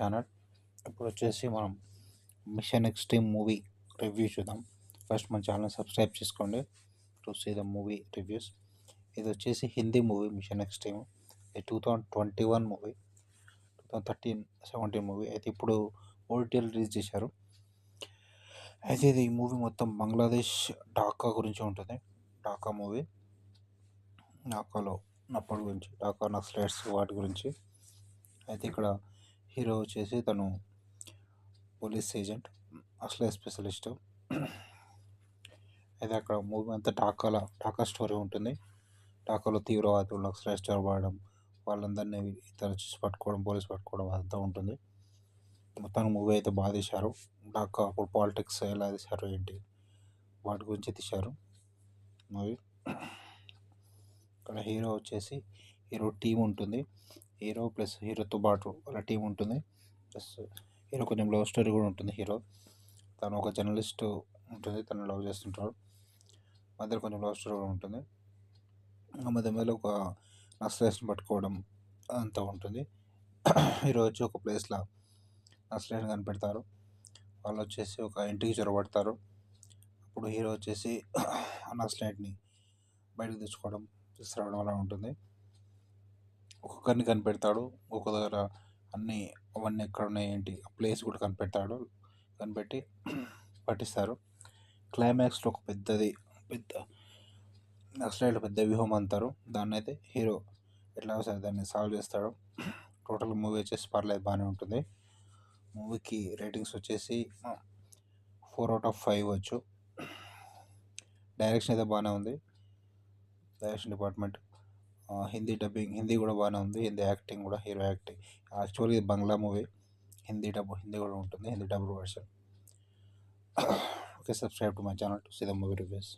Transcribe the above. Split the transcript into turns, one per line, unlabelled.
Channel. ఇప్పుడు వచ్చేసి మనం మిషన్ ఎక్స్ట్రీమ్ మూవీ రివ్యూ చూద్దాం. ఫస్ట్ మన ఛానల్ సబ్స్క్రైబ్ చేసుకోండి to see the movie reviews. ఇది వచ్చేసి హిందీ మూవీ మిషన్ ఎక్స్ట్రీమ్. ఇది 2021 మూవీ, 2013-17 మూవీ. అయితే ఇప్పుడు ఓటీటీలో రిలీజ్ చేశారు. అయితే ఇది ఈ మూవీ మొత్తం బంగ్లాదేశ్ ఢాకా గురించి ఉంటుంది. ఢాకా మూవీ, ఢాకాలో నప్పటి గురించి, ఢాకా నక్సలైట్స్ వాటి గురించి. అయితే ఇక్కడ హీరో వచ్చేసి తను పోలీస్ ఏజెంట్, అసలే స్పెషలిస్ట్. అయితే అక్కడ మూవీ అంతా ఢాకా స్టోరీ ఉంటుంది. ఢాకాలో తీవ్రవాదులు నక్సలైట్స్ చొరబడడం, వాళ్ళందరినీ ఇతను చూసి పట్టుకోవడం, పోలీసు పట్టుకోవడం అదంతా ఉంటుంది. మొత్తానికి మూవీ అయితే బాగా తీశారు. ఢాకా అప్పుడు పాలిటిక్స్ ఎలా తీశారు ఏంటి వాటి గురించి తీశారు మూవీ. ఇక్కడ హీరో వచ్చేసి హీరో టీం ఉంటుంది. హీరో ప్లస్ హీరోతో పాటు వాళ్ళ టీం ఉంటుంది. ప్లస్ హీరో కొంచెం లవ్ స్టోరీ కూడా ఉంటుంది. హీరో తను ఒక జర్నలిస్ట్ ఉంటుంది, తను లవ్ చేస్తుంటాడు. మధ్యలో కొంచెం లవ్ స్టోరీ కూడా ఉంటుంది. మధ్యలో ఒక నక్సలైట్స్ని పట్టుకోవడం అంతా ఉంటుంది. హీరో వచ్చి ఒక ప్లేస్లో నక్సలైట్ని కనిపెడతారు. వాళ్ళు వచ్చేసి ఒక ఇంటికి చొరబడతారు. అప్పుడు హీరో వచ్చేసి ఆ నక్సలైట్ని బయటకు తెచ్చుకోవడం, తీసుకురావడం అలా ఉంటుంది. ఒక్కొక్కరిని కనిపెడతాడు, ఒక్కొక్క దగ్గర అవన్నీ ఎక్కడ ఉన్నాయి ఏంటి ఆ ప్లేస్ కూడా కనిపెట్టి పట్టిస్తారు. క్లైమాక్స్లో ఒక పెద్ద నక్సలైట్ పెద్ద వ్యూహం అంటారు దాన్ని. అయితే హీరో ఎట్లా సరే దాన్ని సాల్వ్ చేస్తాడు. టోటల్ మూవీ వచ్చేసి పర్లేదు, బాగానే ఉంటుంది. మూవీకి రేటింగ్స్ వచ్చేసి 4/5 ఇవ్వచ్చు. డైరెక్షన్ అయితే బాగానే ఉంది. Direction department, Hindi dubbing, Hindi కూడా బాగానే ఉంది. హిందీ యాక్టింగ్ కూడా, హీరో యాక్టింగ్. యాక్చువల్లీ ఇది బంగ్లా మూవీ, హిందీ కూడా ఉంటుంది, Hindi dub version. Okay, subscribe to my channel to see the movie reviews.